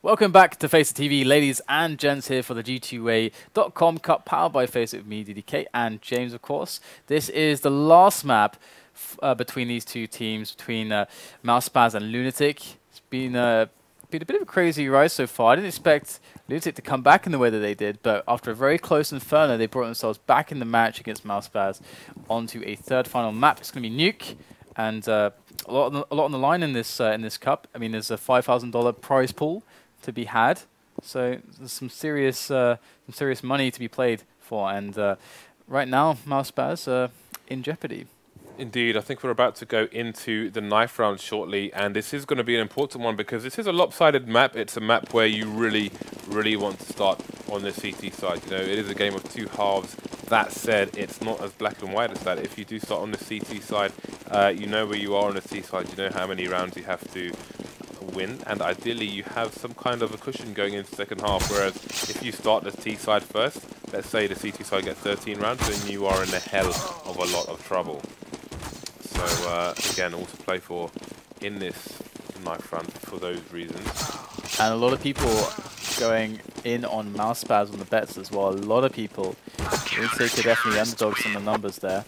Welcome back to FACEIT TV, ladies and gents, here for the G2A.com Cup powered by FACEIT with me, DDK, and James, of course. This is the last map between these two teams, between MouseSpaz and LunatiK. It's been a bit of a crazy ride so far. I didn't expect LunatiK to come back in the way that they did, but after a very close Inferno, they brought themselves back in the match against MouseSpaz onto a third final map. It's going to be MouseSpaz, and a lot on the line in this cup. I mean, there's a $5,000 prize pool to be had, so there's some serious money to be played for, and right now MouseSpaz in jeopardy. Indeed, I think we're about to go into the knife round shortly, and this is going to be an important one because this is a lopsided map. It's a map where you really want to start on the CT side. You know, it is a game of two halves. That said, it's not as black and white as that. If you do start on the CT side, you know where you are on the C side. You know how many rounds you have to win, and ideally you have some kind of a cushion going into the second half, whereas if you start the T side first, let's say the CT side gets 13 rounds, then you are in the hell of a lot of trouble. So again, all to play for in this knife round for those reasons. And a lot of people going in on MouseSpaz on the bets as well. A lot of people would say could definitely underdogs on the numbers there.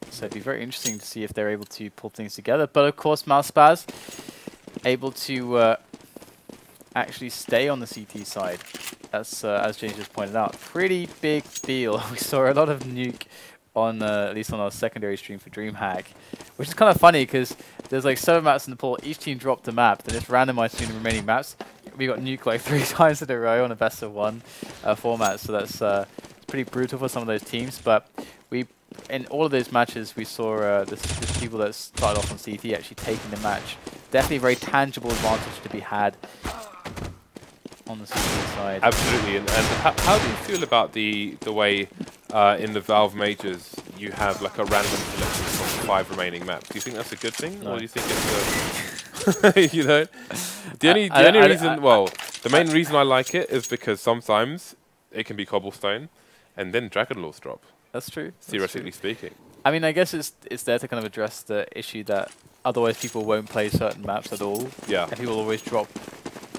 So it'd be very interesting to see if they're able to pull things together. But of course, MouseSpaz able to actually stay on the CT side. That's, as James just pointed out, pretty big deal. We saw a lot of nuke on, at least on our secondary stream for DreamHack, which is kind of funny because there's like 7 maps in the pool. Each team dropped a map, then it's randomized between the remaining maps. We got nuked like 3 times in a row on a best of 1 format, so that's pretty brutal for some of those teams. But in all of those matches, we saw the people that started off on CT actually taking the match. Definitely a very tangible advantage to be had on the CT side. Absolutely, and how do you feel about the way in the Valve majors you have like a random selection from 5 remaining maps? Do you think that's a good thing, No. or do you think it's you know? The only reason, well, the main reason I like it is because sometimes it can be cobblestone, and then Dragon Laws drop. That's true. Theoretically speaking. I mean, I guess it's there to kind of address the issue that otherwise people won't play certain maps at all. Yeah. And people always drop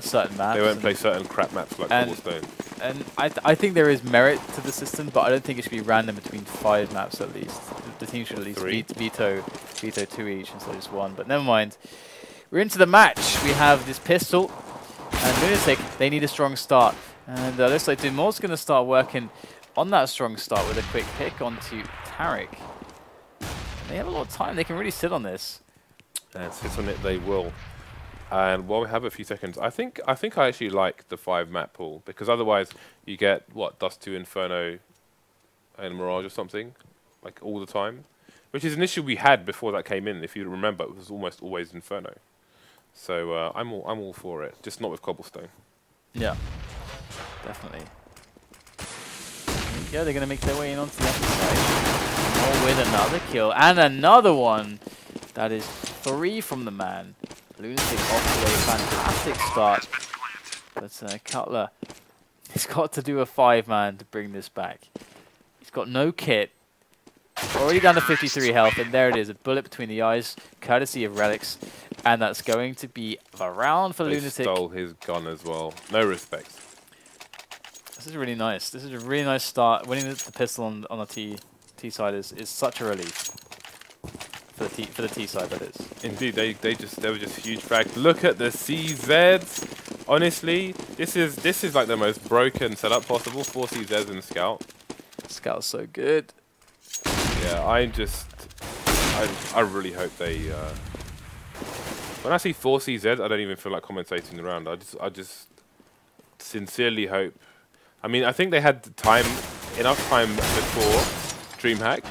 certain maps. They won't play certain crap maps like cobblestone. And I think there is merit to the system, but I don't think it should be random between 5 maps at least. The team should at least veto 2 each instead of just 1. But never mind. We're into the match. We have this pistol and LunatiK. They need a strong start, and looks like Dumor's going to start working on that strong start with a quick pick onto Tarik. They have a lot of time. They can really sit on this. And sit on it they will. And while we have a few seconds, I think I actually like the 5 map pool, because otherwise you get what, Dust 2 Inferno and Mirage or something like all the time, which is an issue we had before that came in. If you remember, it was almost always Inferno. So I'm all for it, just not with cobblestone. Yeah, definitely. Yeah, they're gonna make their way in onto the left side. Oh, with another kill and another one. That is 3 from the man. LunatiK off to a fantastic start, but Cutler, he's got to do a 5-man to bring this back. He's got no kit, already down to 53 health, and there it is, a bullet between the eyes, courtesy of Relyks, and that's going to be a round for LunatiK. They stole his gun as well. No respect. This is really nice. This is a really nice start. Winning the pistol on the T side is such a relief. For the T side, that is. Indeed, they were just huge frags. Look at the CZs. Honestly, this is like the most broken setup possible. 4 CZs in Scout. Scout's so good. Yeah, I really hope they. When I see 4 CZs, I don't even feel like commentating the round. I just sincerely hope. I mean, I think they had enough time before DreamHack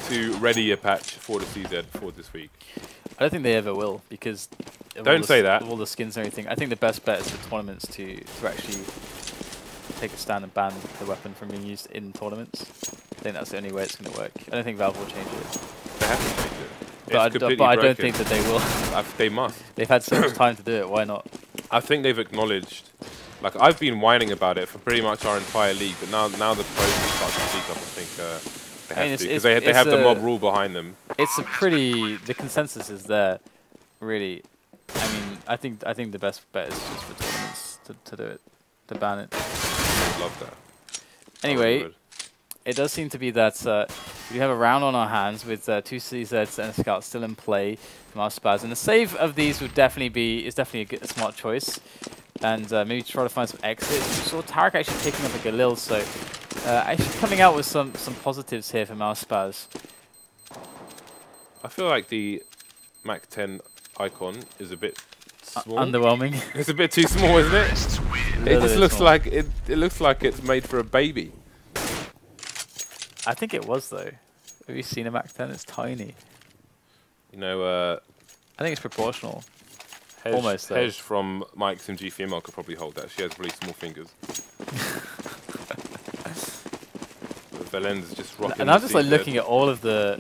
to ready a patch for the CZ for this week. I don't think they ever will, because don't say that. All the skins and everything. I think the best bet is for tournaments to actually take a stand and ban the weapon from being used in tournaments. I think that's the only way it's going to work. I don't think Valve will change it. They have to change it. But I don't think that they will. They must. They've had so much time to do it. Why not? I think they've acknowledged. Like, I've been whining about it for pretty much our entire league, but now the pros can start to speak up. I think. Because they have the mob rule behind them. It's a pretty... The consensus is there, really. I mean, I think the best bet is just for tournaments to do it, to ban it. Love that. Anyway, it does seem to be that we have a round on our hands with 2 CZs and a scout still in play from MouseSpaz, and the save of these would definitely a smart choice, and maybe try to find some exits. We saw Tarik actually picking up a Galil, so actually coming out with some positives here for MouseSpaz. I feel like the Mac 10 icon is a bit small. Underwhelming. It's a bit too small, isn't it? It just looks like it looks like it's made for a baby. I think it was though. Have you seen a Mac 10? It's tiny. You know, I think it's proportional. Almost. Hej from my XMG female could probably hold that. She has really small fingers. Valens is just rocking. And I'm just like looking at all of the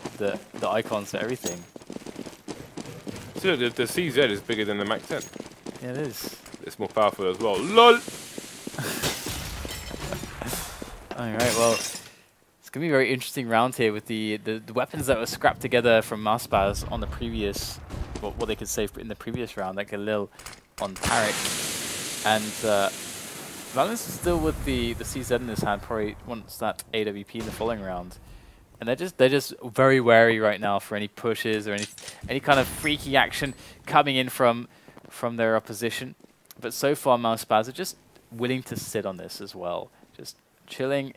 icons for everything. So the CZ is bigger than the Mac 10. Yeah, it is. It's more powerful as well. LOL! Alright, well, it's going to be a very interesting round here with the weapons that were scrapped together from MouseSpaz on the previous, what they could save in the previous round, like Galil on Tarik. And Valens is still with the CZ in his hand, probably wants that AWP in the following round. And they're just very wary right now for any pushes or any kind of freaky action coming in from their opposition. But so far, MouseSpaz are just willing to sit on this as well, just chilling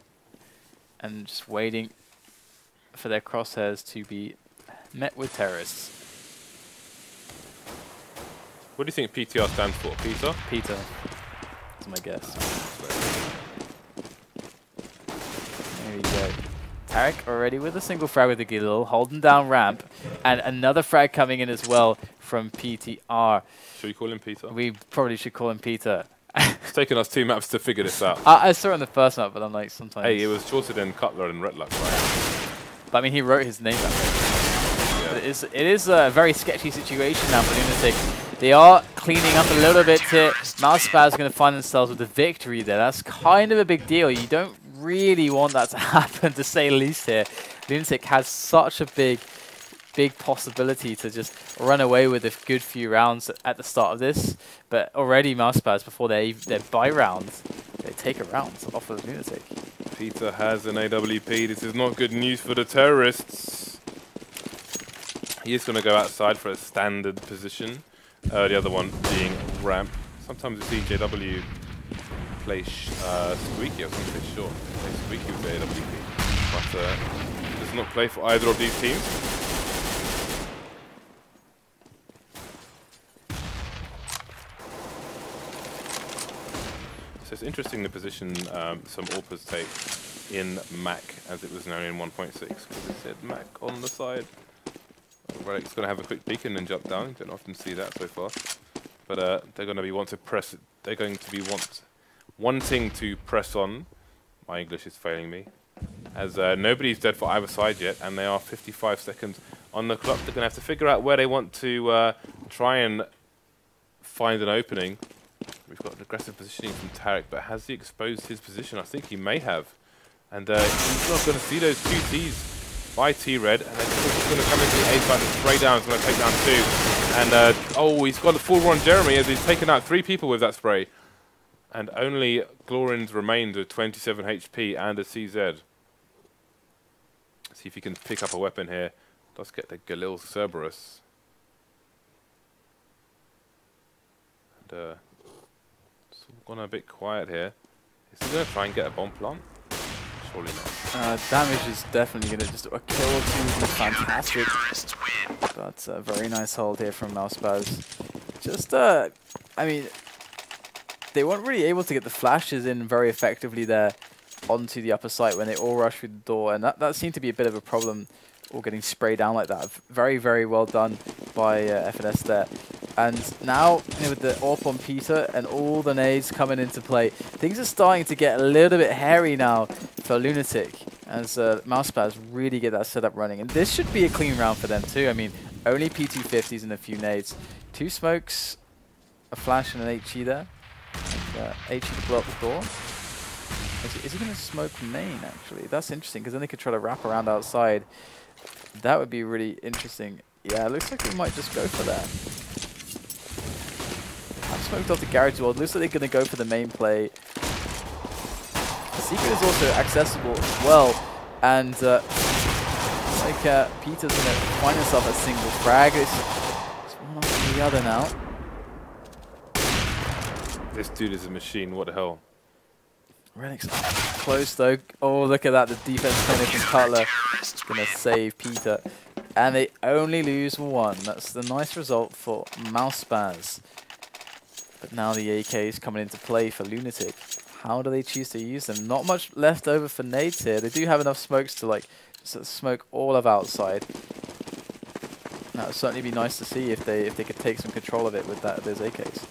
and just waiting for their crosshairs to be met with terrorists. What do you think PTR stands for? Peter? Peter. That's my guess. There you go. Tarik already with a single frag with the Galil, holding down ramp, and another frag coming in as well from PTR. Should we call him Peter? We probably should call him Peter. It's taken us 2 maps to figure this out. I saw it on the first map, but I'm like, sometimes... Hey, it was shorter than Cutler and Relyks, right? But I mean, he wrote his name down. Yeah. But it is a very sketchy situation now for Lunatic. They are cleaning up a little bit here. MouseSpaz are going to find themselves with a victory there. That's kind of a big deal. You don't really want that to happen, to say the least here. Lunatic has such a big possibility to just run away with a good few rounds at the start of this. But already MouseSpaz, before their bye round, they take a round off of Lunatic. Peter has an AWP. This is not good news for the terrorists. He is going to go outside for a standard position. The other one being ramp. Sometimes you see JW play squeaky. I was going to say short. Play squeaky with the AWP, but does not play for either of these teams. So it's interesting the position some AWPers take in Mac, as it was known in 1.6, because it said Mac on the side. Relyks going to have a quick peek and then jump down. You don't often see that so far, but they're going to be wanting to press on. My English is failing me, as nobody's dead for either side yet, and they are 55 seconds on the clock. They're going to have to figure out where they want to try and find an opening. We've got an aggressive positioning from Tarik, but has he exposed his position? I think he may have, and he's not going to see those 2 Ts by T-Red, and then he's going to come into the A side and spray down. He's going to take down 2. And, oh, he's got a full run Jeremy as he's taken out 3 people with that spray. And only glorinsz remains with 27 HP and a CZ. See if he can pick up a weapon here. Does get the Galil Cerberus. And, it's gone a bit quiet here. Is he going to try and get a bomb plant? Surely not. Damage is definitely going to just a kill or 2 would be fantastic. But a very nice hold here from MouseSpaz. Just, I mean, they weren't really able to get the flashes in very effectively there onto the upper site when they all rushed through the door. And that seemed to be a bit of a problem, all getting sprayed down like that. Very, very well done by FNS there. And now, with the AWP on Peter and all the nades coming into play, things are starting to get a little bit hairy now for Lunatic, as MouseSpaz really get that setup running. And this should be a clean round for them too. I mean, only P250s and a few nades. 2 smokes, a flash and an HE there. HE to blow up the door. Is he going to smoke main, actually? That's interesting, because then they could try to wrap around outside. That would be really interesting. Yeah, it looks like we might just go for that. smoked off the garage wall. Looks like they're going to go for the main play. The secret is also accessible as well. And Peter's going to find himself a single frag. It's one after the other now. This dude is a machine. What the hell? Relyks close though. Oh, look at that. The defense coming from Cutler. Going to save Peter. And they only lose one. That's the nice result for MouseSpaz. But now the AK is coming into play for Lunatic. How do they choose to use them? Not much left over for nades here. They do have enough smokes to like smoke all of outside. That would certainly be nice to see if they could take some control of it with those AKs.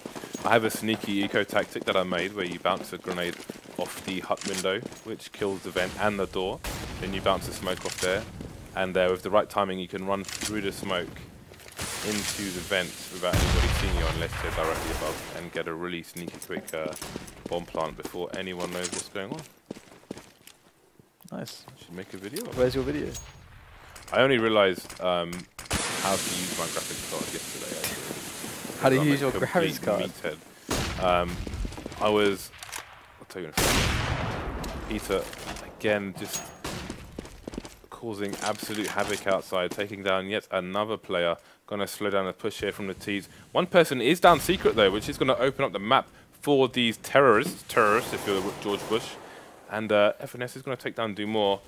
I have a sneaky eco tactic that I made where you bounce a grenade off the hut window, which kills the vent and the door. Then you bounce the smoke off there, and with the right timing, you can run through the smoke into the vent without anybody seeing you unless they're directly above, and get a really sneaky quick bomb plant before anyone knows what's going on. Nice. I should make a video. Where's your video? I only realized how to use my graphics card yesterday. Actually. How do you use your graphics card? I'll tell you in a second. Peter, again, just causing absolute havoc outside, taking down yet another player. Going to slow down the push here from the T's. One person is down secret though, which is going to open up the map for these terrorists if you're George Bush. And FNS is going to take down Dumore.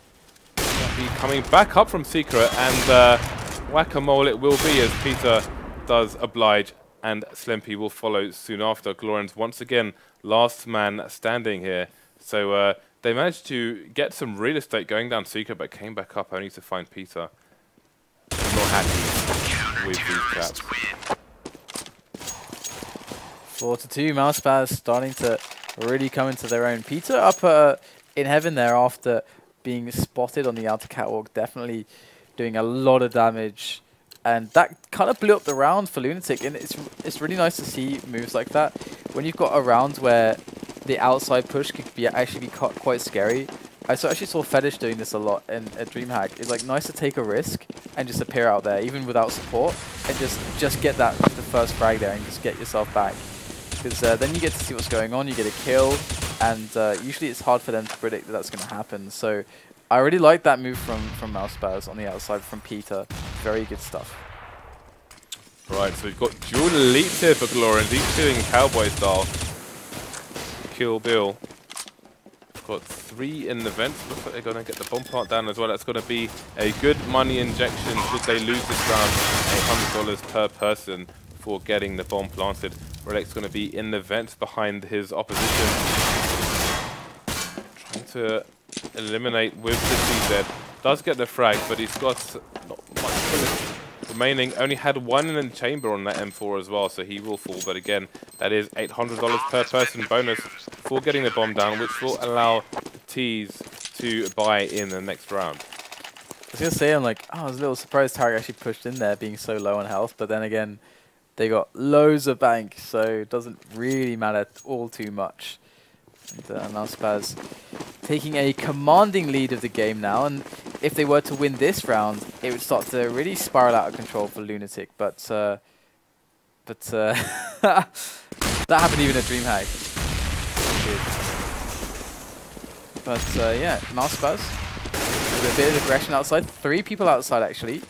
Be coming back up from secret, and whack-a-mole it will be as Peter does oblige. And Slemmy will follow soon after. glorinsz once again last man standing here. So they managed to get some real estate going down secret, but came back up only to find Peter. Not happy with these chaps. 4-2, MouseSpaz starting to really come into their own. Peter up in heaven there after being spotted on the outer catwalk, definitely doing a lot of damage. And that kind of blew up the round for Lunatic, and it's really nice to see moves like that. When you've got a round where the outside push could actually be quite scary. I actually saw Fetish doing this a lot in a DreamHack. It's like nice to take a risk and just appear out there, even without support, and just get the first frag there and just get yourself back. Because then you get to see what's going on, you get a kill, and usually it's hard for them to predict that that's going to happen. So I really like that move from MouseSpaz on the outside from Peter. Very good stuff. Right, so we've got dual elites here for glorinsz. He's doing cowboy style. Kill Bill. We've got 3 in the vent. Looks like they're going to get the bomb plant down as well. That's going to be a good money injection should they lose this round. $800 per person for getting the bomb planted. Relyks going to be in the vent behind his opposition. Trying to eliminate with the CZ. Does get the frag, but he's got not much bullets remaining. Only had 1 in the chamber on that M4 as well, so he will fall. But again, that is $800 per person bonus for getting the bomb down, which will allow the T's to buy in the next round. I was going to say, I was a little surprised Tarik actually pushed in there being so low on health, but then again, they got loads of bank, so it doesn't really matter all too much. And MouseSpaz taking a commanding lead of the game now, and if they were to win this round, it would start to really spiral out of control for Lunatic. But that happened even at DreamHack. But yeah, MouseSpaz with a bit of aggression outside. 3 people outside actually.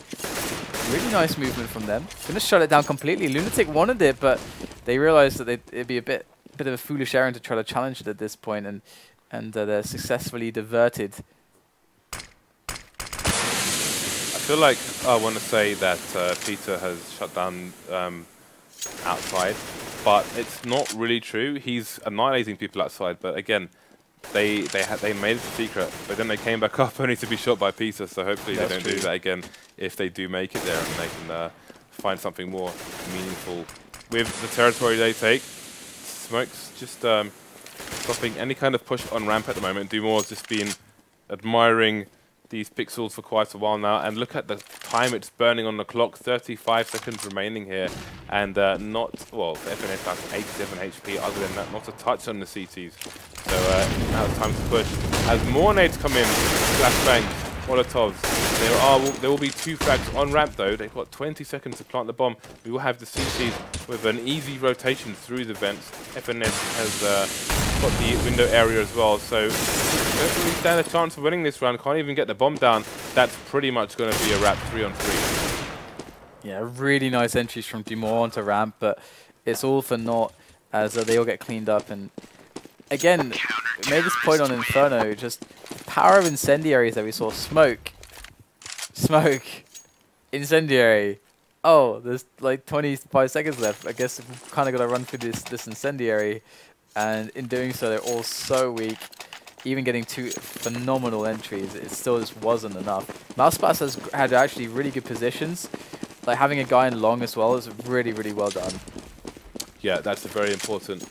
Really nice movement from them. Gonna shut it down completely. Lunatic wanted it, but they realized that it'd be a bit of a foolish errand to try to challenge it at this point, and they're successfully diverted. I feel like I want to say that Peter has shut down outside, but it's not really true. He's annihilating people outside, but again, they made it a secret, but then they came back up only to be shot by Peter. So hopefully they don't do that again if they do make it there, and they can find something more meaningful with the territory they take. Smokes just stopping any kind of push on ramp at the moment. Dumore has just been admiring these pixels for quite a while now, and look at the time it's burning on the clock. 35 seconds remaining here, and not, well, FNS has 87 HP. Other than that, not a touch on the CTs. So now it's time to push. As more nades come in, flashbang Molotovs. There will be 2 frags on ramp though. They've got 20 seconds to plant the bomb. We will have the CTs with an easy rotation through the vents. FNS has got the window area as well, so don't really stand a chance of winning this round. Can't even get the bomb down. That's pretty much going to be a wrap 3-on-3. Yeah, really nice entries from Dumont onto ramp, but it's all for naught as they all get cleaned up. And again, we made this point on Inferno, just the power of incendiaries that we saw. Smoke, incendiary. Oh, there's like 25 seconds left. I guess we've kind of got to run through this incendiary. And in doing so, they're all so weak. Even getting 2 phenomenal entries, it still just wasn't enough. MouseSpaz had actually really good positions. Like having a guy in long as well is really, really well done. Yeah, that's a very important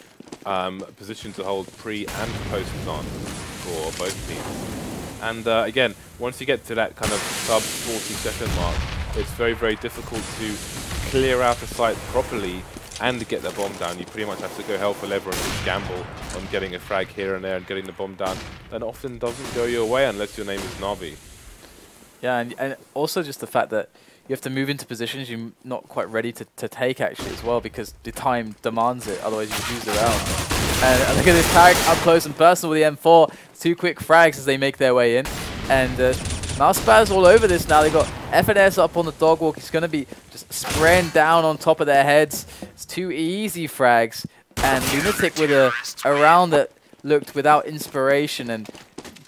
position to hold pre and post plant for both teams. And again, once you get to that kind of sub 40-second mark, it's very, very difficult to clear out a site properly and to get the bomb down. You pretty much have to go hell for leather and just gamble on getting a frag here and there and getting the bomb down. That often doesn't go your way unless your name is Navi. Yeah, and also just the fact that you have to move into positions you're not quite ready to take actually as well, because the time demands it, otherwise you lose the round. And look at this Tarik up close and personal with the M4. 2 quick frags as they make their way in. And MouseSpaz all over this now. They got FNS up on the dog walk. He's going to be just spraying down on top of their heads. It's 2 easy frags. And Lunatic with a round that looked without inspiration and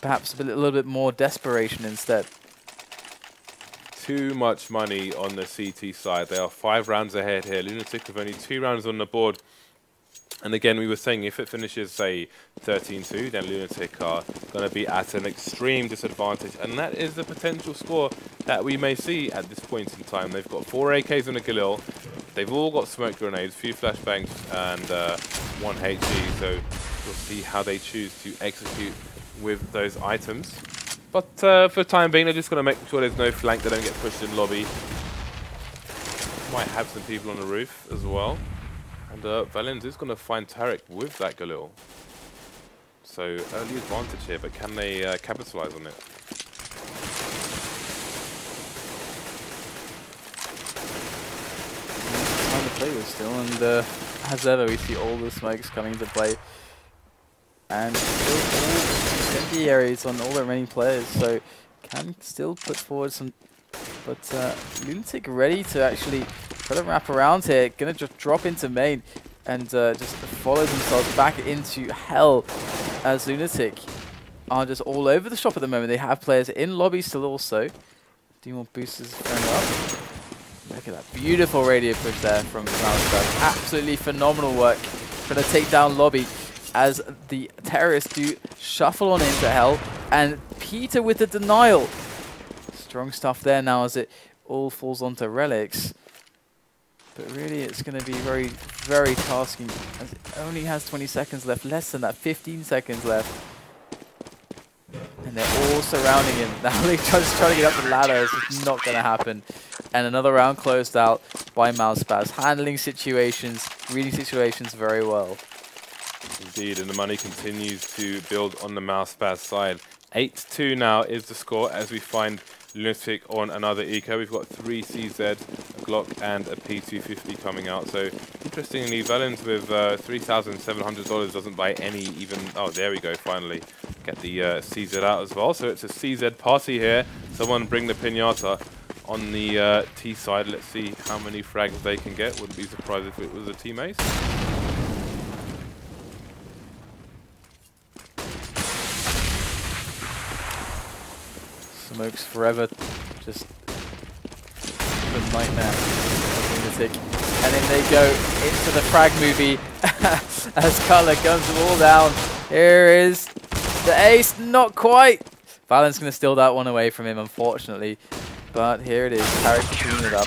perhaps a little bit more desperation instead. Too much money on the CT side. They are 5 rounds ahead here. Lunatic have only 2 rounds on the board. And again, we were saying if it finishes, say, 13-2, then Lunatic are going to be at an extreme disadvantage. And that is the potential score that we may see at this point in time. They've got 4 AKs and a Galil. They've all got smoke grenades, few flashbangs, and 1 HE. So we'll see how they choose to execute with those items. But for the time being, they're just going to make sure there's no flank. They don't get pushed in lobby. Might have some people on the roof as well. And Valens is going to find Tarik with that Galil. So early advantage here, but can they capitalize on it? Time to play with still, and as ever, we see all the smokes coming into play. And still all incendiaries on all the remaining players, so can still put forward some. But Lunatic ready to actually try to wrap around here. Gonna just drop into main and just follow themselves back into hell, as Lunatic are just all over the shop at the moment. They have players in lobby still also. Demon boosters going up. Look at that beautiful radio push there from MouseSpaz. Absolutely phenomenal work. Trying to take down lobby as the terrorists do shuffle on into hell. And Peter with the denial. Strong stuff there now as it all falls onto Relyks. But really it's going to be very, very tasking as it only has 20 seconds left. Less than that, 15 seconds left. And they're all surrounding him. Now they're just trying to get up the ladder. It's just not going to happen. And another round closed out by MouseSpaz. Handling situations, reading situations very well. Indeed, and the money continues to build on the MouseSpaz side. 8-2 now is the score as we find Lunatic on another eco. We've got 3 CZ, a Glock, and a P250 coming out. So, interestingly, Valens with $3,700 doesn't buy any even... Oh, there we go, finally. Get the CZ out as well. So, it's a CZ party here. Someone bring the pinata on the T side. Let's see how many frags they can get. Wouldn't be surprised if it was a teammate. Smokes forever, just a nightmare. Lunatic. And then they go into the frag movie as Cutler guns them all down. Here is the ace, not quite. Valens going to steal that one away from him, unfortunately. But here it is, Tarik cleaning it up.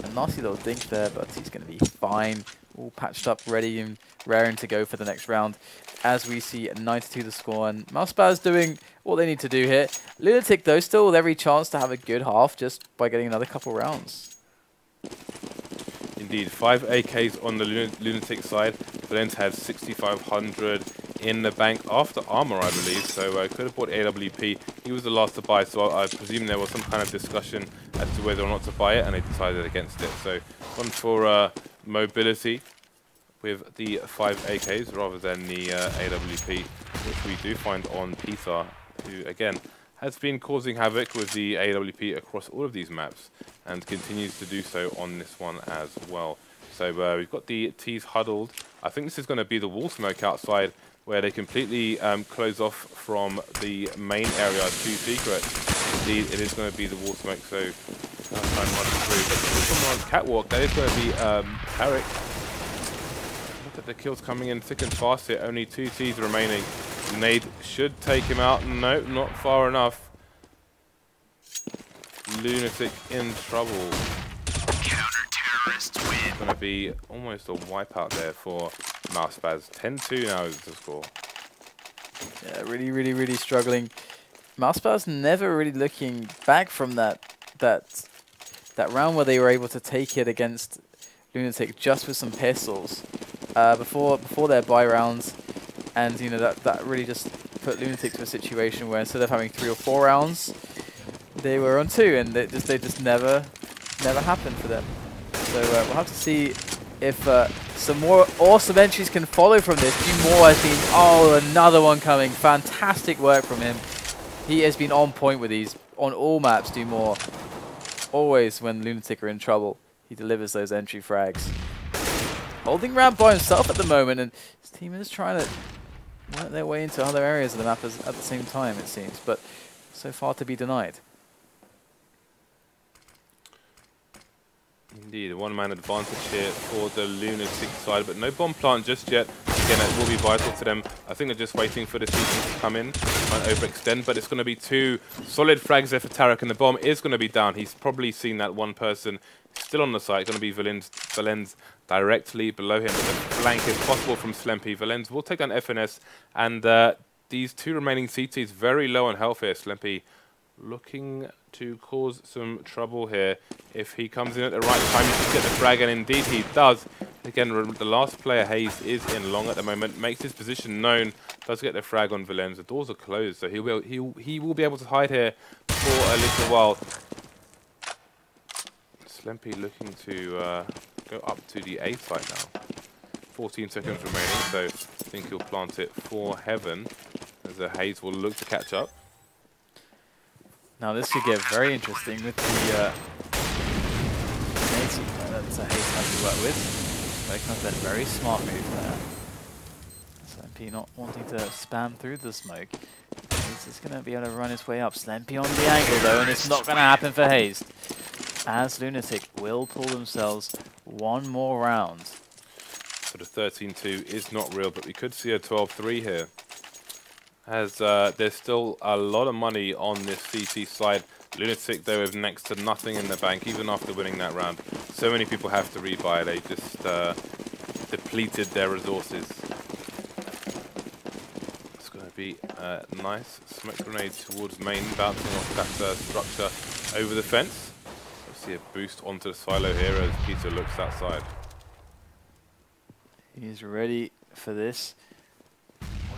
And, a nasty little dink there, but he's going to be fine. All patched up, ready and raring to go for the next round. As we see 92 the score, and MouseSpaz doing what they need to do here. Lunatic, though, still with every chance to have a good half just by getting another couple rounds. Indeed, 5 AKs on the Lunatic side. Valens has 6,500 in the bank after armor, I believe, so could have bought AWP. He was the last to buy, so I presume there was some kind of discussion as to whether or not to buy it, and they decided against it. So one for mobility with the 5 AKs rather than the AWP, which we do find on Peter, who again has been causing havoc with the AWP across all of these maps and continues to do so on this one as well. So we've got the T's huddled. I think this is going to be the wall smoke outside where they completely close off from the main area to secret. Indeed, it is going to be the wall smoke, so I'll try and run through. But someone on catwalk, that is going to be Tarik. Look at the kills coming in thick and fast here. Only 2 T's remaining. Nade should take him out. No, not far enough. Lunatic in trouble. It's going to be almost a wipeout there for MouseSpaz. 10-2 now is the score. Yeah, really struggling. MouseSpaz never really looking back from that round where they were able to take it against Lunatic just with some pistols before their buy rounds, and you know that really just put Lunatic to a situation where instead of having 3 or 4 rounds, they were on 2, and they just never happened for them. So we'll have to see if some more awesome entries can follow from this. More has been, oh, another one coming. Fantastic work from him. He has been on point with these on all maps. Do more. Always when Lunatic are in trouble, he delivers those entry frags. Holding ramp by himself at the moment, and his team is trying to work their way into other areas of the map at the same time, it seems, but so far to be denied. Indeed, a one-man advantage here for the Lunatic side, but no bomb plant just yet. Again, it will be vital to them. I think they're just waiting for the CT to come in, try and overextend, but it's going to be 2 solid frags there for Tarik, and the bomb is going to be down. He's probably seen that one person still on the site. Going to be Valens directly below him, but the flank is possible from Slemmy. Valens will take down FNS, and these 2 remaining CTs very low on health here. Slemmy looking to cause some trouble here. If he comes in at the right time, he should get the frag, and indeed he does. Again, the last player, Hazed, is in long at the moment, makes his position known, does get the frag on Valens. The doors are closed, so he will be able to hide here for a little while. Slemmy looking to go up to the A site now. 14 seconds remaining, so I think he'll plant it for heaven, as Hazed will look to catch up. Now this could get very interesting with the that's a Hazed has to work with. But that very smart move there. Slemmy not wanting to spam through the smoke. Hazed is going to be able to run his way up. Slemmy on the angle though, and it's not going to happen for Hazed, as Lunatic will pull themselves one more round. So the 13-2 is not real, but we could see a 12-3 here, as there's still a lot of money on this CT side. Lunatic, though, have next to nothing in the bank, even after winning that round. So many people have to rebuy. They just depleted their resources. It's going to be a nice smoke grenade towards main, bouncing off that structure over the fence. Let's see a boost onto the silo here as Peter looks outside. He's ready for this.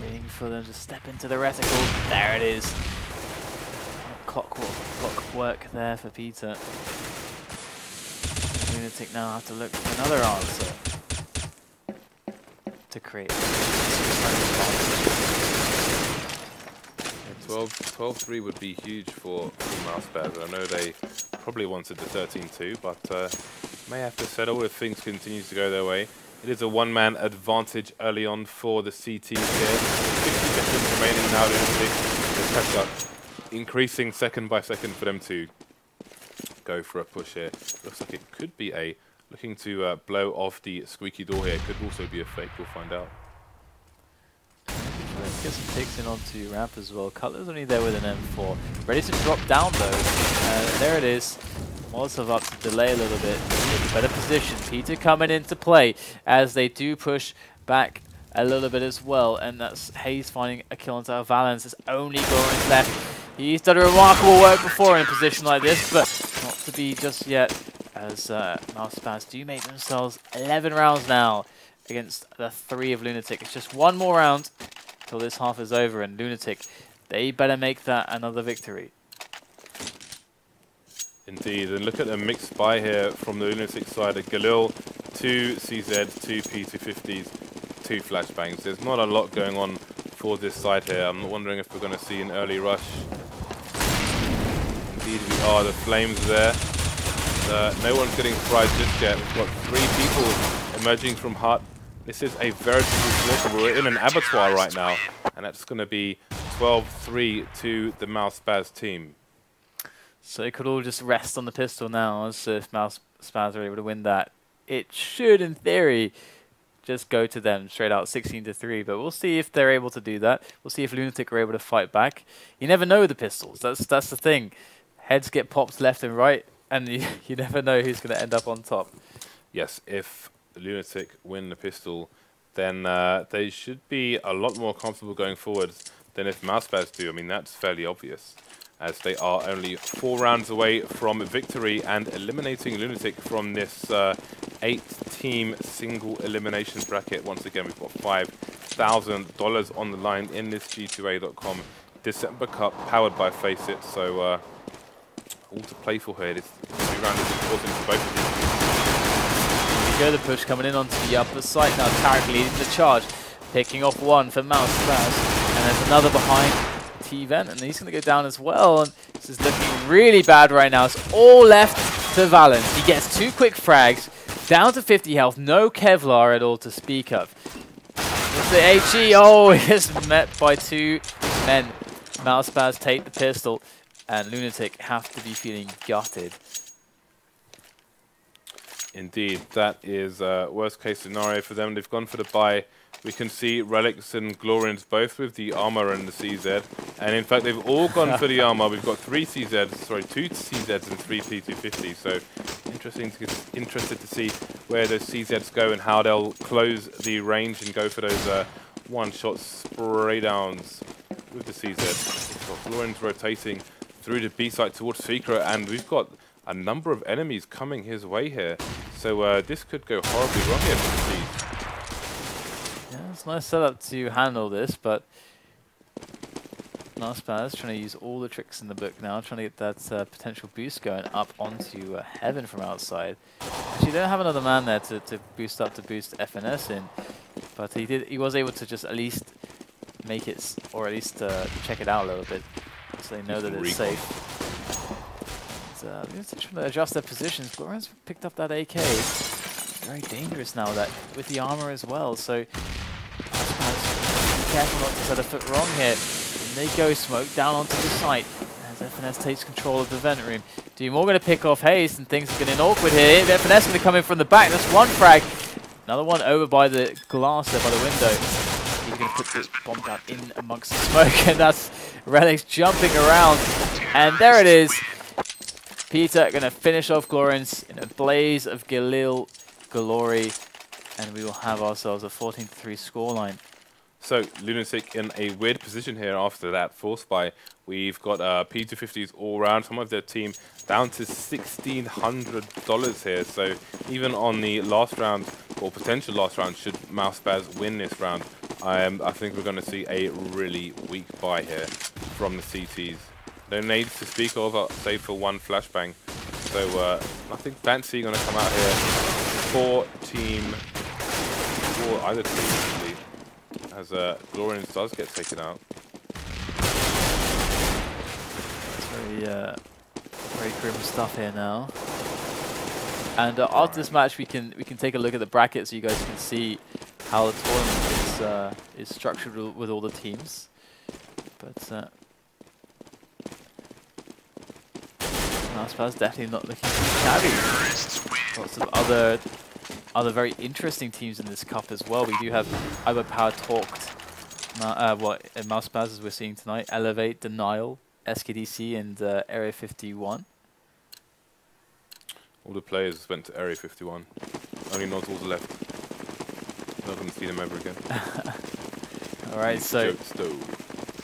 Waiting for them to step into the reticle. There it is. Clockwork there for Peter. Lunatic now have to look for another answer to create. 12-3 would be huge for MouseSpaz. I know they probably wanted the 13-2, but may have to settle if things continue to go their way. It is a one-man advantage early on for the CTs here. 50 seconds remaining now. Lunatic catch up, increasing second by second for them to go for a push here. Looks like it could be a looking to blow off the squeaky door here. It could also be a fake. We'll find out. Let's get some takes in onto ramp as well. Cutler's only there with an M4. Ready to drop down though. There it is. Molotov up to delay a little bit. In a better position. Peter coming into play as they do push back a little bit as well. And that's Hazed finding a kill onto valens. There's only glorinsz left. He's done a remarkable work before in a position like this, but not to be just yet. as MouseSpaz do make themselves 11 rounds now against the 3 of LunatiK. It's just one more round till this half is over, and LunatiK, they better make that another victory. Indeed, and look at the mixed buy here from the Lunatic side. A Galil, 2 CZ, 2 P250s, 2 flashbangs. There's not a lot going on for this side here. I'm wondering if we're going to see an early rush. Indeed we are. The flames there. No one's getting fried just yet. We've got 3 people emerging from hut. This is a veritable slaughter. We're in an abattoir right now, and that's going to be 12-3 to the MouseSpaz team. So they could all just rest on the pistol now, as if MouseSpaz are able to win that. It should, in theory, just go to them straight out 16-3, but we'll see if they're able to do that. We'll see if LunatiK are able to fight back. You never know with the pistols. That's the thing. Heads get popped left and right, and you never know who's going to end up on top. Yes, if LunatiK win the pistol, then they should be a lot more comfortable going forward than if MouseSpaz do. I mean, that's fairly obvious, as they are only 4 rounds away from victory and eliminating LunatiK from this 8-team single elimination bracket. Once again, we've got $5,000 on the line in this G2A.com December Cup powered by FACEIT. So all to play for here. This round is important for both of these. Here we go, the push coming in onto the upper side now. Tarik leading the charge, picking off 1 for MouseSpaz, and there's another behind T-Vent, and he's going to go down as well. And this is looking really bad right now. It's all left to Valens. He gets 2 quick frags, down to 50 health, no Kevlar at all to speak of. It's the HE. Oh, he is met by 2 men. MouseSpaz take the pistol, and LunatiK have to be feeling gutted. Indeed, that is worst case scenario for them. They've gone for the buy. We can see Relyks and glorinsz both with the armor and the CZ, and in fact they've all gone for the armor. We've got 2 CZs and 3 P250s. So interested to see where those CZs go and how they'll close the range and go for those one-shot spray downs with the CZ. We've got glorinsz rotating through the B site towards Secret, and we've got a number of enemies coming his way here. So this could go horribly wrong here for the Siege. Yeah, it's a nice setup to handle this, but MouseSpaz trying to use all the tricks in the book now, trying to get that potential boost going up onto Heaven from outside. Actually, they don't have another man there to boost FNS in, but he was able to just at least make it, or at least check it out a little bit, so they know that it's safe. They're trying to adjust their positions. glorinsz picked up that AK. Very dangerous now that with the armor as well. So careful not to set a foot wrong here. And they go smoke down onto the site as FNS takes control of the vent room. Doom going to pick off hazed, and things are getting awkward here. FNS going to come in from the back. That's 1 frag. Another one over by the glass there by the window. He's going to put the bomb down in amongst the smoke, and that's Relyks jumping around. And there it is. Peter going to finish off glorinsz in a blaze of Galil glory, and we will have ourselves a 14-3 scoreline. So LunatiK in a weird position here after that force buy. We've got P250s all around. Some of their team down to $1,600 here. So even on the last round, or potential last round, should MouseSpaz win this round, I think we're going to see a really weak buy here from the CTs. No nades to speak of, save for 1 flashbang. So nothing fancy going to come out here for either team, actually, as glorinsz does get taken out. It's very grim stuff here now. And after this match, we can take a look at the bracket so you guys can see how the tournament is structured with all the teams. But MouseSpaz definitely not looking too shabby. Lots of other very interesting teams in this cup as well. We do have overpowered talked MouseSpaz, as we're seeing tonight, Elevate, Denial, SKDC, and Area 51. All the players went to Area 51. Only Nozzles left. Not going to see them ever again. Alright, so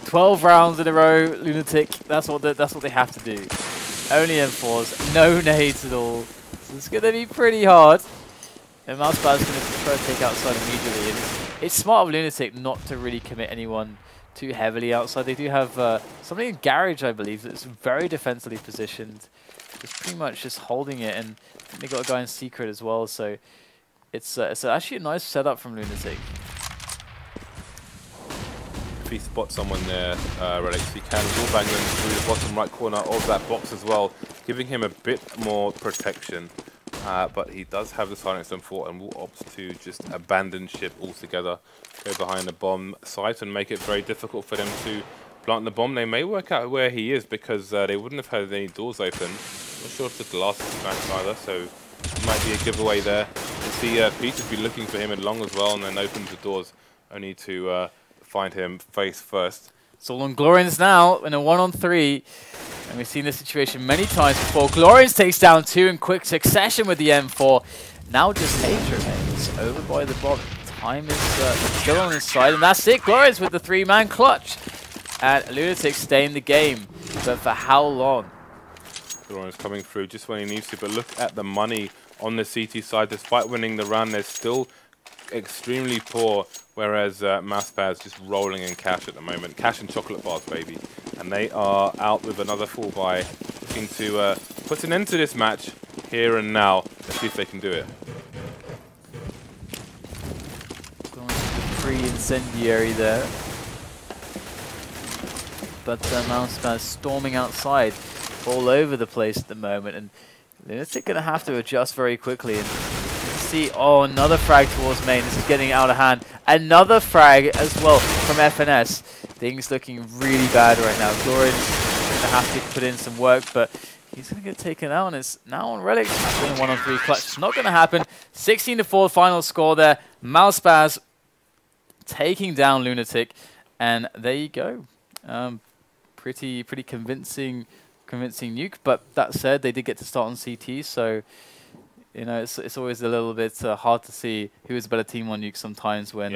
12 rounds in a row, LunatiK. That's what they have to do. Only M4s, no nades at all. This It's going to be pretty hard. And MouseSpaz is going to try to take outside immediately. And it's smart of Lunatic not to really commit anyone too heavily outside. They do have something in Garage, I believe, that's very defensively positioned. It's pretty much just holding it, and they got a guy in Secret as well, so it's actually a nice setup from Lunatic. If he spots someone there, Relyks, he can wallbang them through the bottom right corner of that box as well, giving him a bit more protection. But he does have the silence on 4 and will opt to just abandon ship altogether, go behind the bomb site and make it very difficult for them to plant the bomb. They may work out where he is because they wouldn't have had any doors open. Not sure if the glass is smashed either, so it might be a giveaway there. You see Peach has been looking for him in long as well and then opens the doors only to find him face first. It's all on glorinsz now in a 1-on-3. And we've seen this situation many times before. glorinsz takes down 2 in quick succession with the M4. Now just hazed remains over by the bomb. Time is still on his side, and that's it. glorinsz with the 3-man clutch. And Lunatic stay in the game. But for how long? glorinsz coming through just when he needs to, but look at the money on the CT side. Despite winning the round, they're still extremely poor, whereas MouseSpaz just rolling in cash at the moment. Cash and chocolate bars, baby. And they are out with another full buy, looking to put an end to this match here and now. Let's see if they can do it. Free incendiary there. But MouseSpaz storming outside all over the place at the moment, and Lunatic going to have to adjust very quickly. And see, oh, another frag towards main. This is getting out of hand. Another frag as well from FNS. Things looking really bad right now. glorinsz going to have to put in some work, but he's going to get taken out, and it's now on Relyks. Doing 1-on-3 clutch. It's not going to happen. 16-4 final score there. MouseSpaz taking down Lunatic, and there you go. Pretty convincing nuke. But that said, they did get to start on CT, so you know it's always a little bit hard to see who is a better team on nuke sometimes when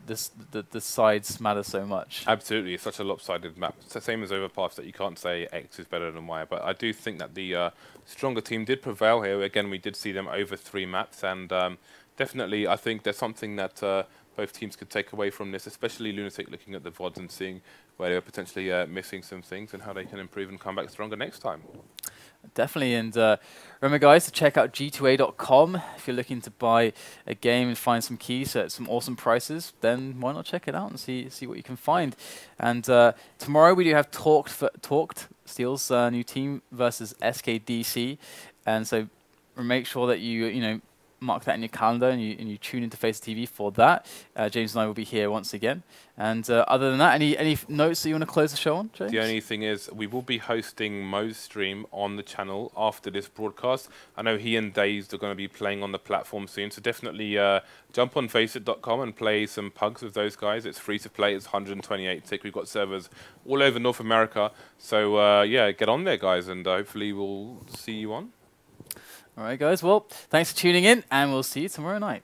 the sides matter so much. Absolutely, it's such a lopsided map. It's the same as Overpass that you can't say X is better than Y. But I do think that the stronger team did prevail here. Again, we did see them over 3 maps, and definitely I think there's something that both teams could take away from this, especially Lunatic looking at the VODs and seeing where they're potentially missing some things and how they can improve and come back stronger next time. Definitely, and remember guys to check out g2a.com if you're looking to buy a game and find some keys at some awesome prices. Then why not check it out and see what you can find. And tomorrow we do have Talked Steel's new team versus SKDC, and so make sure that you know mark that in your calendar and you tune into FACEIT TV for that. James and I will be here once again. And other than that, any notes that you want to close the show on, James? The only thing is we will be hosting Mo's stream on the channel after this broadcast. I know he and Dazed are going to be playing on the platform soon, so definitely jump on FACEIT.com and play some pugs with those guys. It's free to play. It's 128 tick. We've got servers all over North America. So yeah, get on there, guys, and hopefully we'll see you on. All right, guys. Well, thanks for tuning in, and we'll see you tomorrow night.